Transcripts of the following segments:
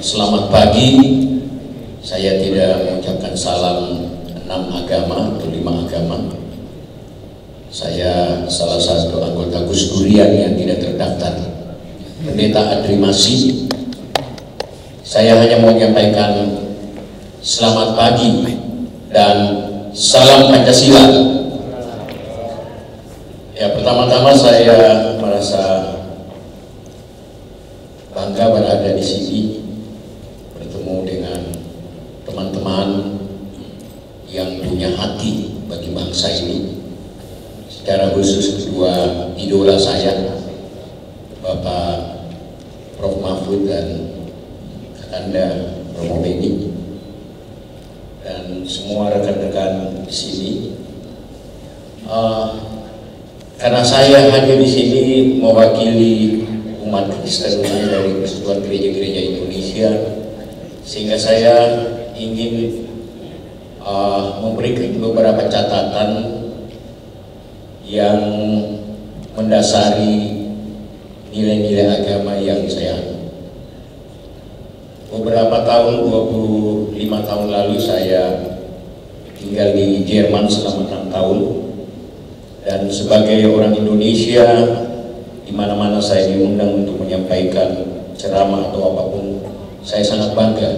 Selamat pagi. Saya tidak mengucapkan salam 6 agama atau 5 agama. Saya salah satu anggota Gus Durian yang tidak terdaftar, Pendeta Adrimasi. Saya hanya mau menyampaikan selamat pagi dan salam Pancasila. Ya, pertama-tama saya merasa bangga berada di sini, bertemu dengan teman-teman yang punya hati bagi bangsa ini. Secara khusus kedua idola saya, Bapak Prof. Mahfud dan Kakanda Romo Beni, dan semua rekan-rekan di sini. Karena saya hadir di sini mewakili umat Kristen dari Persatuan Gereja-Gereja Indonesia, sehingga saya ingin memberikan beberapa catatan yang mendasari nilai-nilai agama yang saya anut. Beberapa tahun, 25 tahun lalu saya tinggal di Jerman selama 6 tahun, dan sebagai orang Indonesia, di mana-mana saya diundang untuk menyampaikan ceramah atau apapun, saya sangat bangga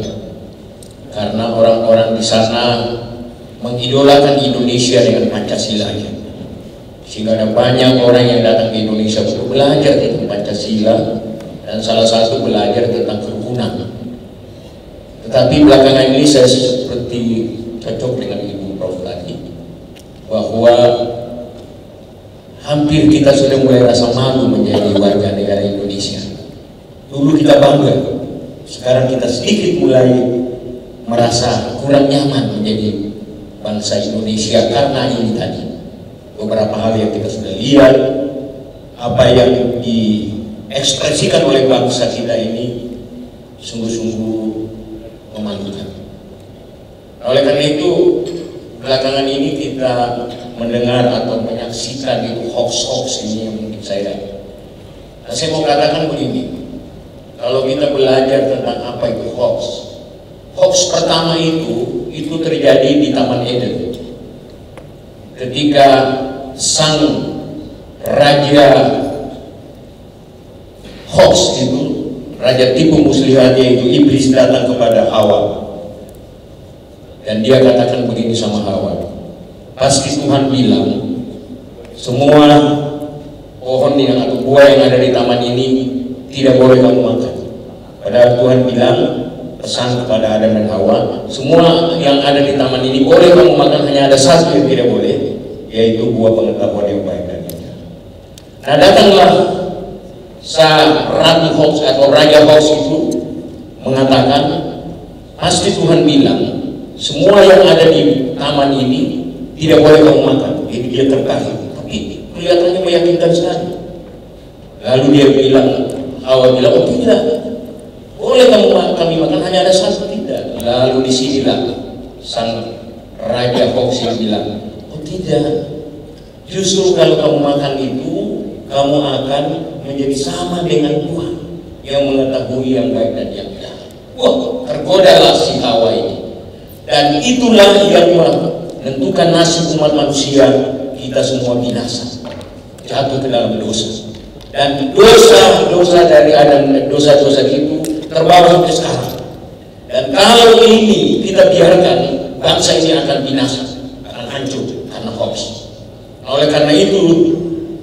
karena orang-orang di sana mengidolakan Indonesia dengan Pancasilanya, sehingga ada banyak orang yang datang ke Indonesia untuk belajar tentang Pancasila dan salah satu belajar tentang kerukunan. Tetapi belakangan ini saya seperti cocok dengan Ibu Prof tadi, bahwa hampir kita sudah mulai rasa malu menjadi warga negara Indonesia. Dulu kita bangga, sekarang kita sedikit mulai merasa kurang nyaman menjadi bangsa Indonesia karena ini tadi. Beberapa hal yang kita sudah lihat, apa yang diekspresikan oleh bangsa kita ini sungguh-sungguh memalukan. Oleh karena itu, belakangan ini kita mendengar atau menyaksikan itu hoax-hoax ini yang mungkin saya mau katakan begini, kalau kita belajar tentang apa itu hoax, hoax pertama itu terjadi di Taman Eden ketika sang raja hoax itu, raja tipu muslihat, yaitu iblis, datang kepada Hawa dan dia katakan begini sama Hawa, pasti Tuhan bilang semua pohon yang atau buah yang ada di taman ini tidak boleh kamu makan. Padahal Tuhan bilang, pesan kepada Adam dan Hawa, semua yang ada di taman ini boleh kamu makan, hanya ada satu yang tidak boleh, yaitu buah pengetahuan yang baik dan jahat. Nah, datanglah sang ratu hoax atau raja hoax itu mengatakan, pasti Tuhan bilang semua yang ada di taman ini tidak boleh kamu makan. Jadi dia terkagum, tapi kelihatannya meyakinkan sekali. Lalu dia bilang, Hawa bilang, oh tidak, boleh kami makan, hanya ada satu tidak. Lalu disinilah sang raja hoax yang bilang, oh tidak, justru kalau kamu makan itu, kamu akan menjadi sama dengan Tuhan yang mengetahui yang baik dan yang jahat. Wah, tergodalah si Hawa ini. Dan itulah yang menentukan nasib umat manusia. Kita semua binasa, jatuh ke dalam dosa, dan dosa dari Adam, dosa-dosa itu terbawa sampai sekarang. Dan kalau ini kita biarkan, bangsa ini akan binasa, akan hancur karena hoax. Oleh karena itu,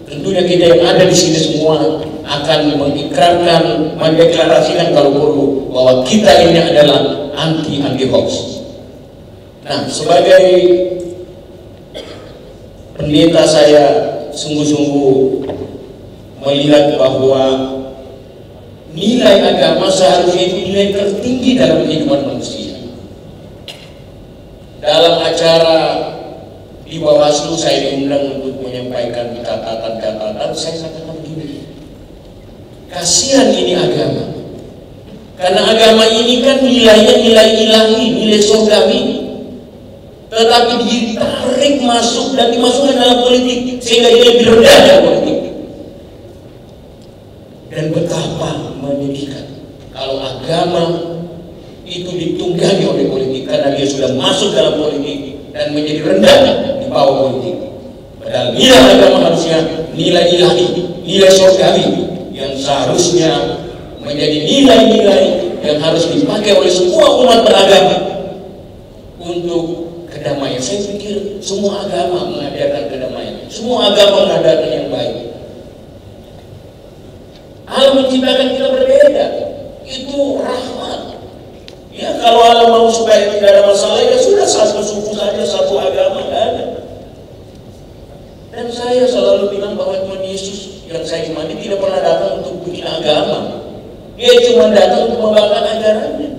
tentunya kita yang ada di sini semua akan mengikrarkan, mendeklarasikan kalau perlu bahwa kita ini adalah anti hoax. Nah, sebagai pendeta, saya sungguh-sungguh melihat bahwa nilai agama seharusnya itu nilai tertinggi dalam kehidupan manusia. Dalam acara di Bawaslu saya diundang untuk menyampaikan catatan-catatan, saya katakan begini, kasihan ini agama, karena agama ini kan nilainya nilai ilahi, nilai surgawi, tetapi ditarik masuk dan dimasukkan dalam politik sehingga dia lebih rendah dari politik. Dan betapa menyedihkan kalau agama ditunggangi oleh politik karena dia sudah masuk dalam politik dan menjadi rendah di bawah politik. Padahal nilai agama harusnya nilai ilahi, nilai surgawi yang seharusnya menjadi nilai-nilai yang harus dipakai oleh semua umat beragama untuk kedamaian. Saya pikir semua agama mengajarkan kedamaian, semua agama mengajarkan yang baik. Allah menciptakan kita berbeda, itu rahmat. Ya, kalau Allah mau supaya tidak ada masalah, ya sudah satu suku saja, satu agama, tidak ada. Dan saya selalu bilang bahwa Tuhan Yesus yang saya imani tidak pernah datang untuk bikin agama. Dia cuma datang untuk membawakan ajarannya.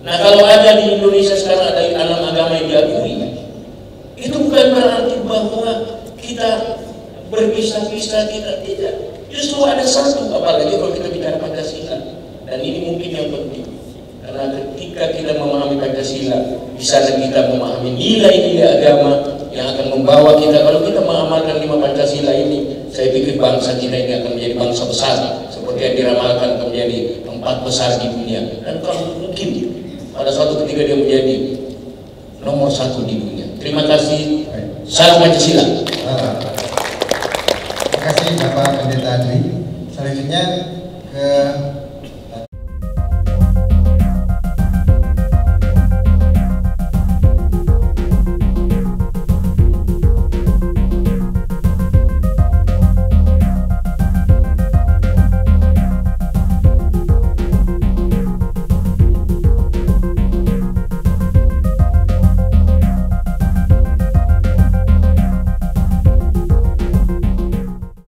Nah, kalau ada di Indonesia sekarang ada 6 agama yang diakui, itu bukan berarti bahwa kita berpisah-pisah, kita tidak. Justru ada satu, apalagi kalau kita bicara Pancasila. Dan ini mungkin yang penting. Karena ketika kita memahami Pancasila, di sana kita memahami nilai-nilai agama yang akan membawa kita. Kalau kita mengamalkan 5 Pancasila ini, saya pikir bangsa kita ini akan menjadi bangsa besar, seperti yang diramalkan akan menjadi 4 besar di dunia. Dan kalau mungkin pada suatu ketika dia menjadi nomor 1 di dunia. Terima kasih. Salam Pancasila. Terima kasih Bapak Pendeta Adri. Selanjutnya ke